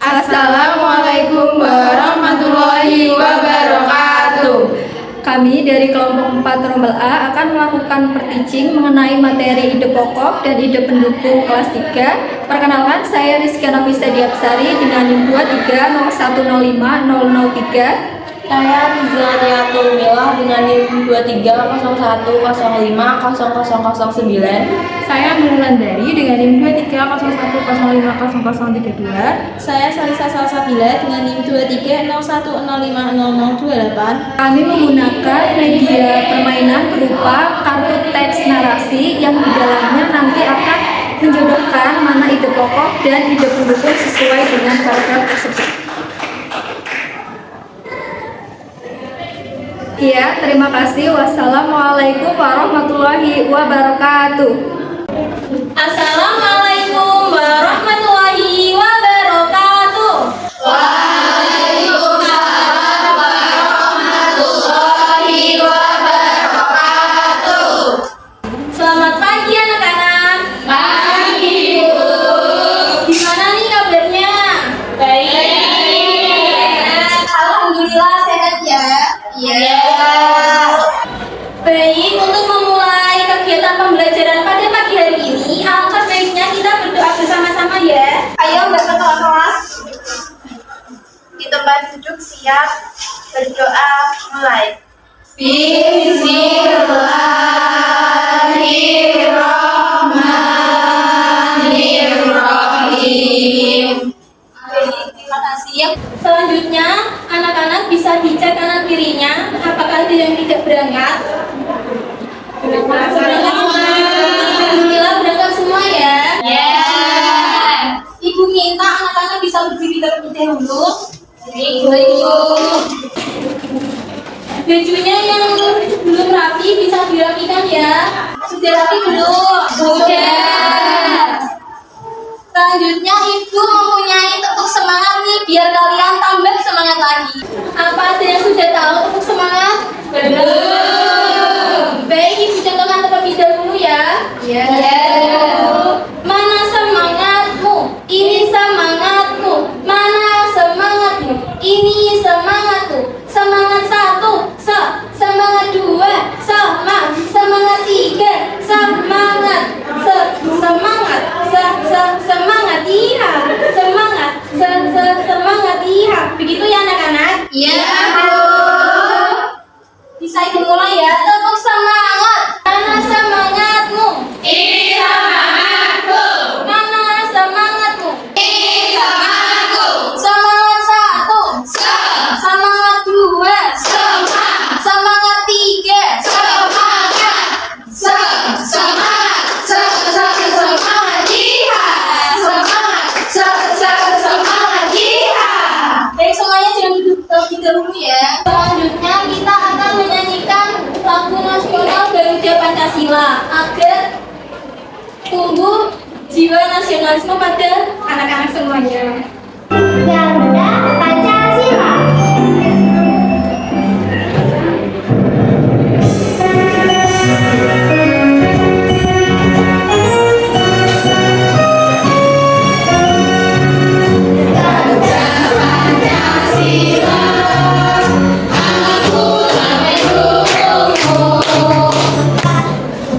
Assalamualaikum warahmatullahi wabarakatuh. Kami dari kelompok 4 Rombel A akan melakukan perteaching mengenai materi ide pokok dan ide pendukung kelas 3. Perkenalkan, saya Rizky Nafisa Diapsari dengan NIM 2301050003. Saya Rizaniatul Milah dengan NIM 2301050009. Saya Nurulandari dengan NIM 2301050032. Saya Salisa Salsabila dengan NIM 2301050028. Kami menggunakan media permainan berupa kartu teks narasi yang di dalamnya nanti akan menjodohkan mana ide pokok dan ide pendukung sesuai dengan paragraf tersebut. Ya, terima kasih. Wassalamualaikum warahmatullahi wabarakatuh. Assalamualaikum warahmatullahi wabarakatuh. Waalaikumsalam warahmatullahi wabarakatuh. Selamat pagi anak-anak. Pagi, Bu. Gimana nih kabarnya? Baik. Alhamdulillah sehat ya. Iya. Baik, untuk memulai kegiatan pembelajaran pada pagi hari ini, alangkah baiknya kita berdoa bersama-sama ya. Ayo Mbak Ketua kelas, di tempat duduk siap, berdoa mulai. Bismillahirrahmanirrahim. Baik, terima kasih. Selanjutnya, anak-anak bisa dicek kanan kirinya apakah ada yang tidak berangkat. Berangkat semua. Alhamdulillah berangkat semua ya. Ibu minta anak-anak bisa berdiri terlebih dahulu. Bajunya yang belum rapi bisa dirapikan ya. Sudah rapi belum? Sudah. Selanjutnya ibu mempunyai tepuk semangat nih biar kalian tambah semangat lagi. Apa ada yang sudah tahu tepuk semangat? Belum. Baik, ibu contohkan terlebih dahulu ya. Iya. Mana semangatmu? Ini semangatku. Mana semangatmu? Ini semangatku. Semangat satu, semangat dua, semangat tiga, semangat, semangat, iya, semangat, iya. Begitu ya anak-anak? Iya, Bu. Bisa ibu mulai ya. Tepuk semangat. Mana semangatmu? Ini semangatku. Mana semangatmu? Ini semangatku. Semangat satu. Semangat dua. Semangat tiga. Baik, semuanya jangan duduk terlebih dahulu ya. Selanjutnya kita akan menyanyikan lagu nasional Garuda Pancasila agar tumbuh jiwa nasionalisme pada anak-anak semuanya. Garuda Pancasila.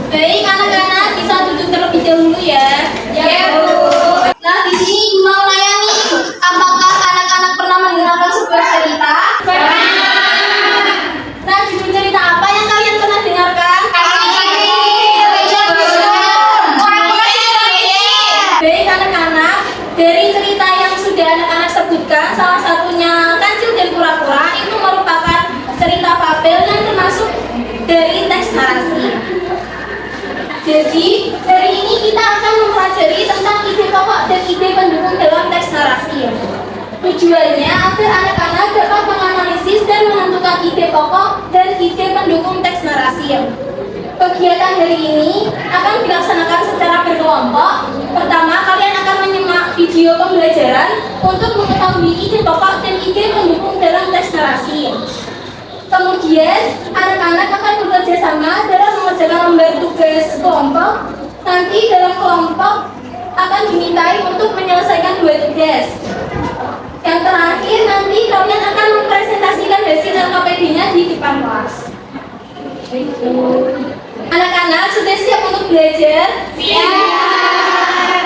Baik anak-anak bisa duduk terlebih dahulu ya. Ya, Bu. Nah, di sini Ibu mau nanya nih, apakah anak-anak pernah mendengarkan sebuah cerita? Pernah. Nah, judul cerita apa yang kalian pernah dengarkan? Baik anak-anak, dari cerita yang sudah anak-anak sebutkan, salah satunya Kancil dan Kura-Kura itu merupakan cerita fabel yang termasuk dari teks narasi. Jadi, hari ini kita akan mempelajari tentang ide pokok dan ide pendukung dalam teks narasi. Tujuannya agar anak-anak dapat menganalisis dan menentukan ide pokok dan ide pendukung teks narasi. Kegiatan hari ini akan dilaksanakan secara berkelompok. Pertama, kalian akan menyimak video pembelajaran untuk mengetahui ide pokok dan ide pendukung dalam teks narasi. Kemudian, anak-anak akan bekerja sama dalam mengerjakan lembar tugas kelompok. Nanti dalam kelompok akan dimintai untuk menyelesaikan 2 tugas. Yang terakhir, nanti kalian akan mempresentasikan hasil LKPD-nya di depan kelas. Anak-anak sudah siap untuk belajar? Siap.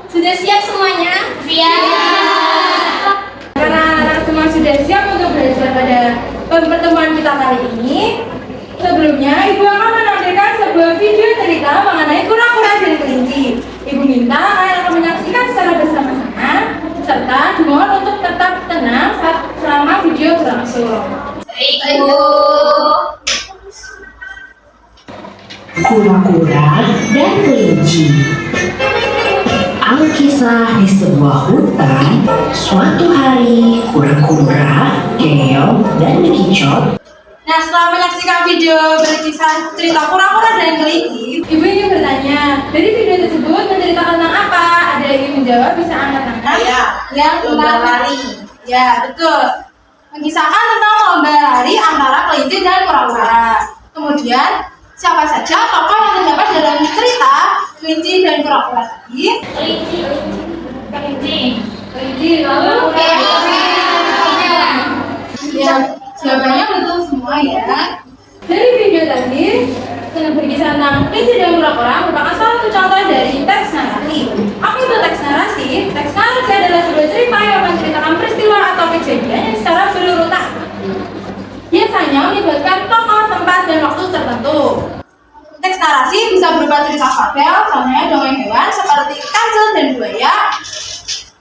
Sudah siap semuanya? Siap. Karena anak semua sudah siap untuk belajar pada pertemuan kita kali ini, sebelumnya Ibu akan menampilkan sebuah video cerita mengenai kura-kura dan kelinci. Ibu minta kalian akan menyaksikan secara bersama-sama, serta dimohon untuk tetap tenang selama video berlangsung. Kura-kura dan kelinci. Alkisah di sebuah hutan, suatu hari kura-kura, keong, dan bekicot. Nah, setelah menyaksikan video berkisah cerita kura-kura dan kelinci, Ibu ingin bertanya, dari video tersebut menceritakan tentang apa? Ada yang ingin menjawab, bisa angkat tangan. Yang tentang lari. Ya, betul. Mengisahkan tentang lomba lari antara kelinci dan kura-kura. Kemudian, siapa saja tokoh yang terdapat dalam cerita kelinci dan kura-kura tadi? Kelinci, lalu ya, jawabannya betul semua ya. Dari video tadi, yang berkisah tentang kelinci dan kura-kura merupakan salah satu contoh dari teks narasi. Apa itu teks narasi? Teks narasi adalah sebuah cerita yang menceritakan peristiwa atau kejadian yang secara berurutan. Biasanya melibatkan tokoh, tempat, dan waktu tertentu. Teks narasi bisa berupa cerita fabel, contohnya dongeng hewan seperti kancil dan buaya,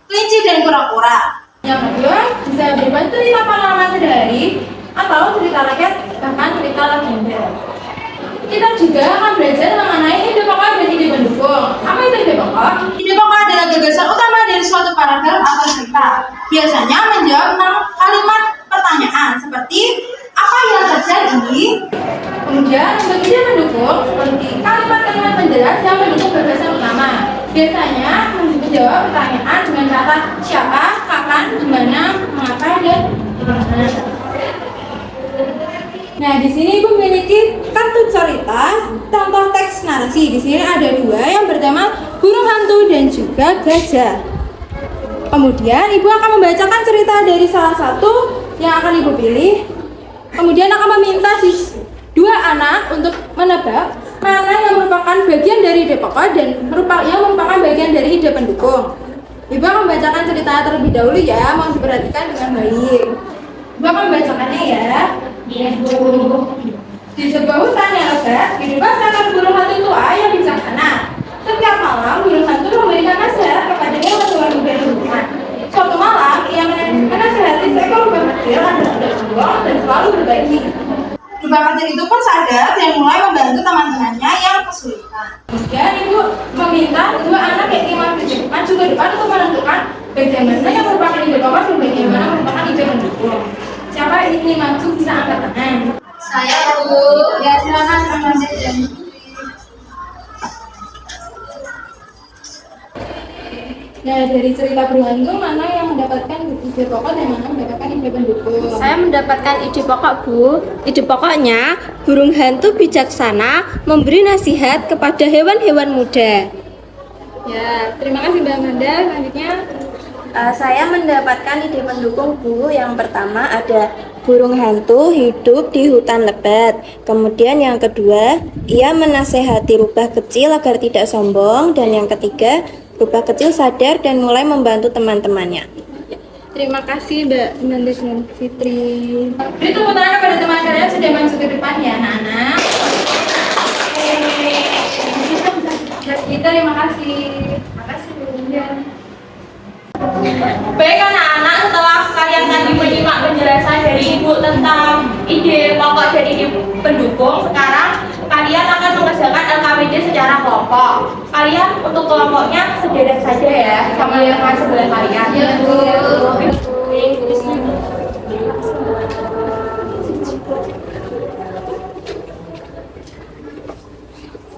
kelinci dan kura-kura. Yang kedua, bisa berupa cerita pengalaman sehari atau cerita rakyat, bahkan cerita legenda. Kita juga akan belajar mengenai ide pokok dan ide pendukung. Apa itu ide pokok? Ide pokok adalah gagasan utama dari suatu paragraf atau cerita. Biasanya menjawab tentang kalimat pertanyaan seperti apa yang terjadi. Kemudian untuk ide pendukung seperti kalimat-kalimat penjelas yang mendukung gagasan utama. Biasanya menjawab pertanyaan dengan kata siapa, kapan, di mana, mengapa, dan bagaimana. Nah, di sini Ibu memiliki kartu cerita contoh teks narasi. Di sini ada dua, yang pertama burung hantu dan juga gajah. Kemudian Ibu akan membacakan cerita dari salah satu yang akan Ibu pilih. Kemudian akan meminta dua anak untuk menebak mana yang merupakan bagian dari ide pokok dan yang merupakan bagian dari ide pendukung. Ibu akan membacakan cerita terlebih dahulu ya, mohon diperhatikan dengan baik. Ibu akan membacakannya ya. Di sebuah hutan yang lebat, hiduplah seekor burung hantu tua yang bijaksana. Setiap malam, burung hantu memberikan nasihat kepada hewan-hewan muda di rumah. Suatu malam, ia menasihati seekor rubah kecil agar tidak sombong dan selalu berbagi. Rubah kecil itu pun sadar dan mulai membantu teman-temannya yang kesulitan. Kemudian Ibu meminta dua anak yang ingin maju ke depan untuk menentukan bagaimana yang merupakan ide pokok dan bagaimana merupakan ide pendukung. Siapa yang ingin maju bisa angkat tangan. Saya, Bu. Ya, silakan Kang dan Nah, dari cerita burung hantu mana yang mendapatkan ide pokok dan mana mendapatkan ide pendukung? Saya mendapatkan ide pokok, Bu. Ide pokoknya, burung hantu bijaksana memberi nasihat kepada hewan-hewan muda. Ya, terima kasih Mbak Amanda. Selanjutnya, Saya mendapatkan ide pendukung, Bu. Yang pertama ada burung hantu hidup di hutan lebat. Kemudian yang kedua, ia menasehati rubah kecil agar tidak sombong. Dan yang ketiga, rubah kecil sadar dan mulai membantu teman-temannya. terima kasih Mbak Amanda dan Fitri. Beri tepuk tangan kepada teman kalian yang sudah masuk ke depan ya, anak-anak. Terima kasih. Terima kasih, Bu. Baik anak-anak, setelah kalian tadi menyimak penjelasan dari Ibu tentang ide pokok dan ide pendukung, sekarang kalian akan mengerjakan LKPD secara kelompok. Kalian untuk kelompoknya sederhana saja ya, sama yang sebelah kalian. Ya, Bu.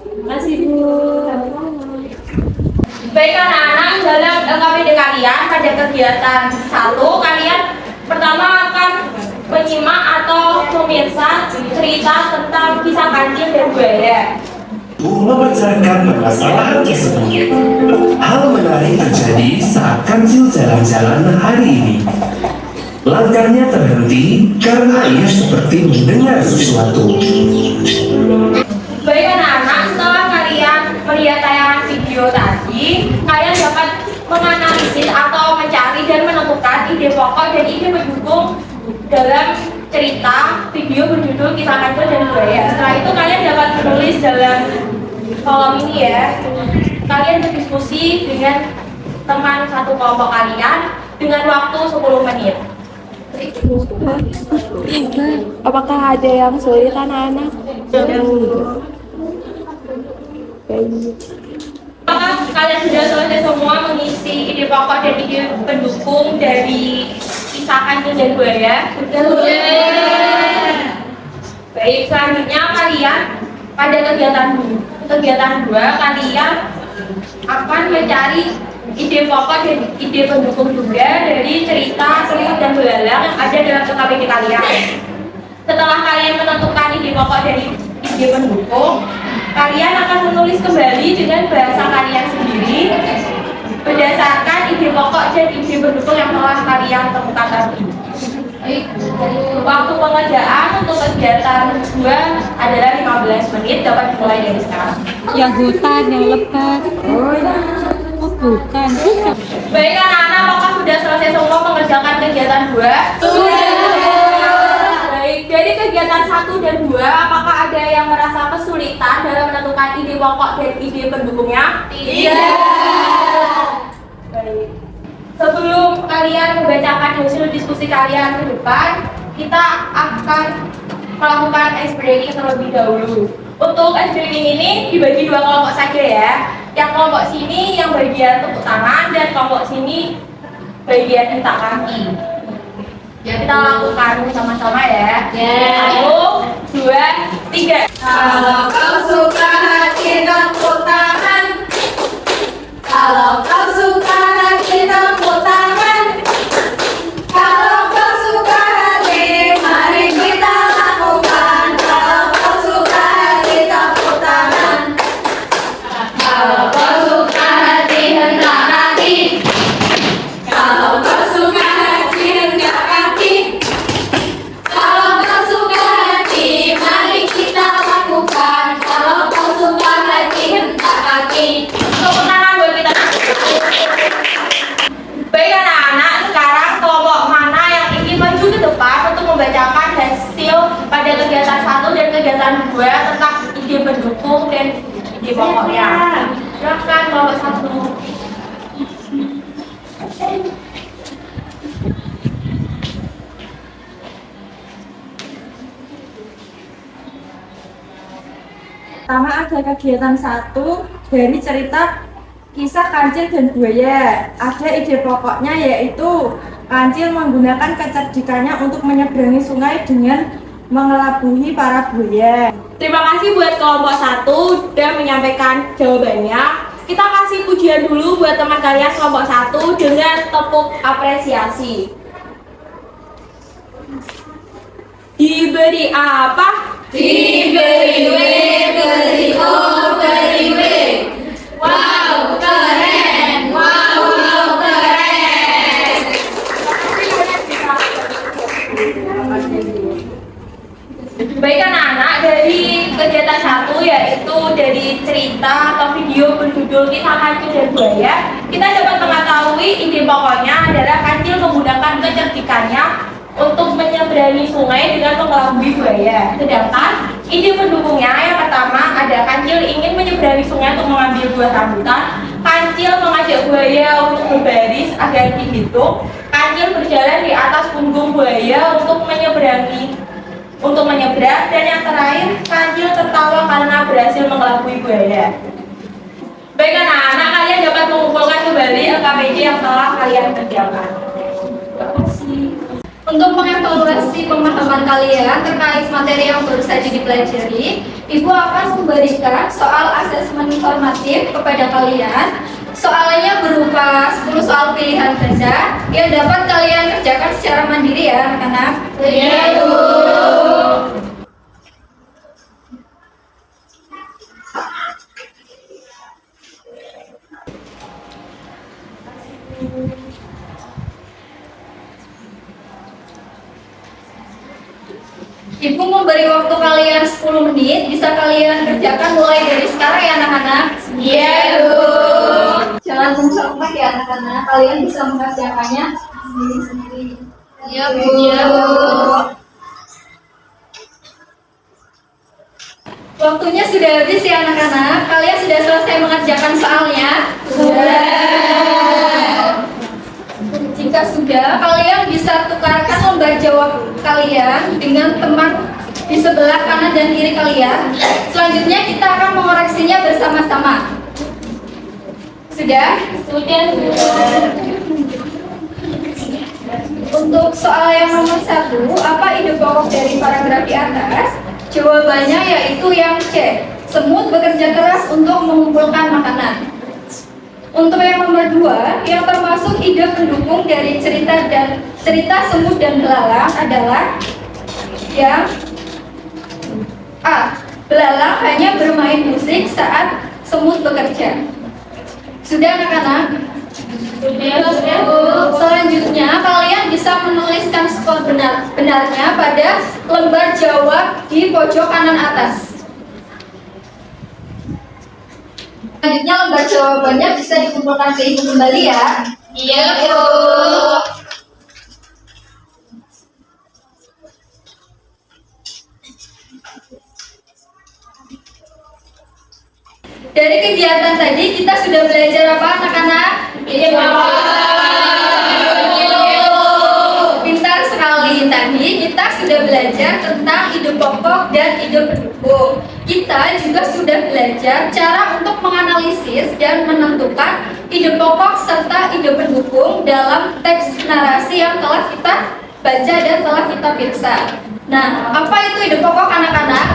Terima kasih, Bu. Baik anak-anak, dalam LKPD kalian pada kegiatan 1, kalian pertama akan menyimak atau pemirsa cerita tentang kisah kancil dan buaya. membicarakan permasalahan tersebut. Hal menarik terjadi saat kancil jalan-jalan hari ini. Langkahnya terhenti karena ia seperti mendengar sesuatu. Baik anak-anak, setelah kalian melihat tayangan video tadi, kalian dapat menganalisis atau mencari dan menentukan ide pokok dan ide pendukung dalam cerita video berjudul Kisah Kancil dan Buaya. Setelah itu kalian dapat menulis dalam kolom ini ya. Kalian berdiskusi dengan teman satu kelompok kalian dengan waktu 10 menit. Apakah ada yang sulit anak-anak? Apakah kalian sudah selesai semua mengisi ide pokok dan ide pendukung dari Kisah Kancil dan Buaya? Baik, selanjutnya kalian pada kegiatan 2 kalian akan mencari ide pokok dan ide pendukung juga dari cerita Semut dan Belalang yang ada dalam KKBD kalian. Setelah kalian menentukan ide pokok dari ide pendukung, kalian akan menulis kembali dengan bahasa kalian sendiri berdasarkan ide pokok dan ide pendukung yang telah kalian temukan tadi. Waktu pengerjaan untuk kegiatan 2 adalah 15 menit, dapat dimulai dari sekarang. Yang hutan, yang lebat. Oh, bukan. Baik anak-anak, apakah sudah selesai semua mengerjakan kegiatan 2? Sudah. Baik, dari kegiatan 1 dan 2, apakah ada yang merasa kesulitan dalam menentukan ide pokok dan ide pendukungnya? Tidak. Baik. Sebelum kalian membacakan hasil diskusi kalian ke depan, kita akan melakukan ice breaking terlebih dahulu. Untuk ice breaking ini dibagi 2 kelompok saja ya. Yang kelompok sini yang bagian tepuk tangan dan kelompok sini bagian hentak kaki. Ya, kita lakukan sama-sama ya. 1, 2, 3. Kalau kau suka hati tepuk tangan. Kalau kau suka hati tepuk tangan. Kalau kau suka hati, mari kita lakukan. Kalau kau suka hati tepuk tangan. Kalau kau suka hati hentak kaki. Kalau kau suka hati hentak kaki. Kalau kau suka hati, mari kita lakukan. Kalau kau suka hati hentak kaki. Tepuk tangan buat kita. Baik anak-anak, sekarang kelompok mana yang ingin maju ke depan untuk membacakan hasil pada kegiatan 1 dan kegiatan 2 tentang ide pendukung dan ide pokoknya? Silakan kelompok 1. Pertama ada kegiatan 1 dari cerita Kisah Kancil dan Buaya. Ada ide pokoknya yaitu Kancil menggunakan kecerdikannya untuk menyeberangi sungai dengan mengelabui para buaya. Terima kasih buat kelompok 1 sudah menyampaikan jawabannya. Kita kasih pujian dulu buat teman kalian kelompok 1 dengan tepuk apresiasi. Diberi apa? Diberi W, beri O, beri W. Wow, keren! Wow, keren! Baik anak-anak, dari kegiatan 1 yaitu dari cerita atau video berjudul Kisah Kancil dan Buaya, kita dapat mengetahui ide pokoknya adalah Kancil menggunakan kecerdikannya untuk menyeberangi sungai dengan mengelabui buaya. Sedangkan ide pendukungnya yang pertama ada Kancil ingin menyeberangi sungai untuk mengambil buah rambutan. Kancil mengajak buaya untuk berbaris agar dihitung. Kancil berjalan di atas punggung buaya untuk menyeberang, dan yang terakhir Kancil tertawa karena berhasil mengelabui buaya. Baik anak-anak, kalian dapat mengumpulkan kembali LKPD yang telah kalian kerjakan. Terima kasih. Untuk mengevaluasi pemahaman kalian terkait materi yang baru saja dipelajari, Ibu akan memberikan soal asesmen informatif kepada kalian. Soalnya berupa 10 soal pilihan ganda yang dapat kalian kerjakan secara mandiri ya anak-anak. Iya, Bu. Ibu memberi waktu kalian 10 menit, bisa kalian kerjakan mulai dari sekarang ya anak-anak? Iya, Bu. Jangan muncul ya anak-anak, kalian bisa mengerjakannya sendiri-sendiri. Iya, Bu. Waktunya sudah habis ya anak-anak, kalian sudah selesai mengerjakan soalnya? Sudah. Jika sudah, kalian bisa tukarkan lembar jawab kalian dengan teman di sebelah kanan dan kiri kalian. Selanjutnya kita akan mengoreksinya bersama-sama. Sudah? Sudah, Bu. Untuk soal yang nomor 1, apa ide pokok dari paragraf di atas? Jawabannya yaitu yang C. Semut bekerja keras untuk mengumpulkan makanan. Untuk yang nomor 2, yang termasuk ide pendukung dari cerita semut dan belalang adalah yang A. Belalang hanya bermain musik saat semut bekerja. Sudah anak-anak? Sudah, Bu. Selanjutnya kalian bisa menuliskan skor benarnya pada lembar jawab di pojok kanan atas. Selanjutnya lembar jawabannya bisa dikumpulkan ke ibu kembali ya. Iya, Bu. Dari kegiatan tadi kita sudah belajar apa anak-anak? Iya, Bu. Pintar sekali. Tadi kita sudah belajar tentang ide pokok dan ide pendukung. Kita juga sudah belajar cara untuk menganalisis dan menentukan ide pokok serta ide pendukung dalam teks narasi yang telah kita baca dan telah kita periksa. Nah, apa itu ide pokok anak-anak?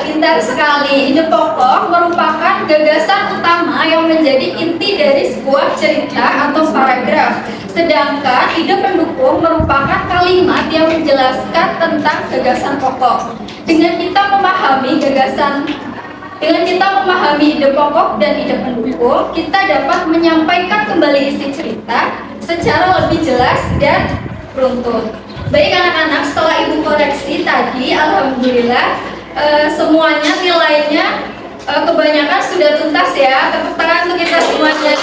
Pintar sekali. Ide pokok merupakan gagasan utama yang menjadi inti dari sebuah cerita atau paragraf. Sedangkan ide pendukung merupakan kalimat yang menjelaskan tentang gagasan pokok. Dengan kita memahami ide pokok dan ide pendukung, kita dapat menyampaikan kembali isi cerita secara lebih jelas dan beruntun. Baik anak-anak, setelah ibu koreksi tadi, alhamdulillah semuanya nilainya kebanyakan sudah tuntas ya. Tepuk tangan untuk kita semuanya.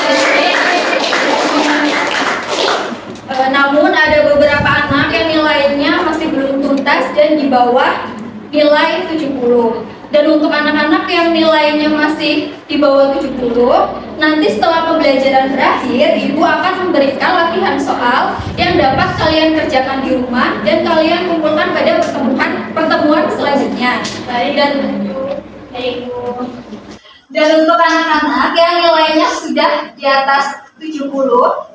Namun ada beberapa anak yang nilainya masih belum tuntas dan di bawah nilai 70. Dan untuk anak-anak yang nilainya masih di bawah 70, nanti setelah pembelajaran berakhir, ibu akan memberikan latihan soal yang dapat kalian kerjakan di rumah dan kalian kumpulkan pada pertemuan selanjutnya. Dan untuk anak-anak yang nilainya sudah di atas 70,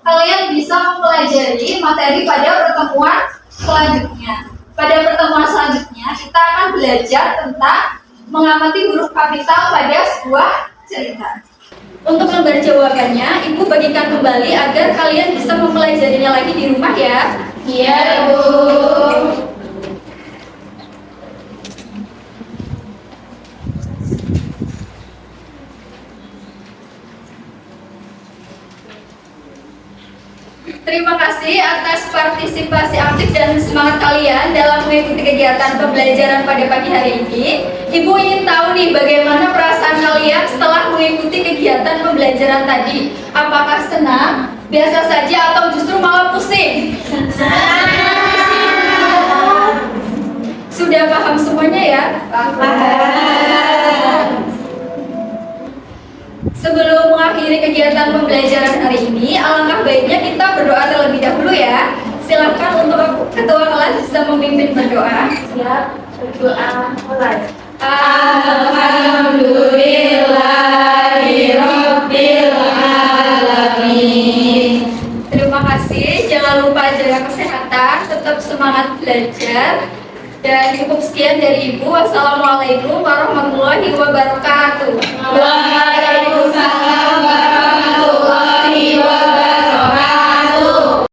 kalian bisa mempelajari materi pada pertemuan selanjutnya. Pada pertemuan selanjutnya, kita akan belajar tentang mengamati huruf kapital pada sebuah cerita. Untuk lembar jawabannya, ibu bagikan kembali agar kalian bisa mempelajarinya lagi di rumah ya. Iya, Bu. Terima kasih atas partisipasi aktif dan semangat kalian dalam mengikuti kegiatan pembelajaran pada pagi hari ini. Ibu ingin tahu nih bagaimana perasaan kalian setelah mengikuti kegiatan pembelajaran tadi. Apakah senang, biasa saja, atau justru malah pusing? Sudah paham semuanya ya? Paham. Sebelum mengakhiri kegiatan pembelajaran hari ini, alangkah baiknya kita berdoa terlebih dahulu ya. Silakan untuk ketua kelas bisa memimpin berdoa. Siap, berdoa mulai. Alhamdulillahirabbil alamin. Terima kasih. Jangan lupa jaga kesehatan, tetap semangat belajar. Dan cukup sekian dari Ibu. Wassalamualaikum warahmatullahi wabarakatuh. Waalaikumsalam.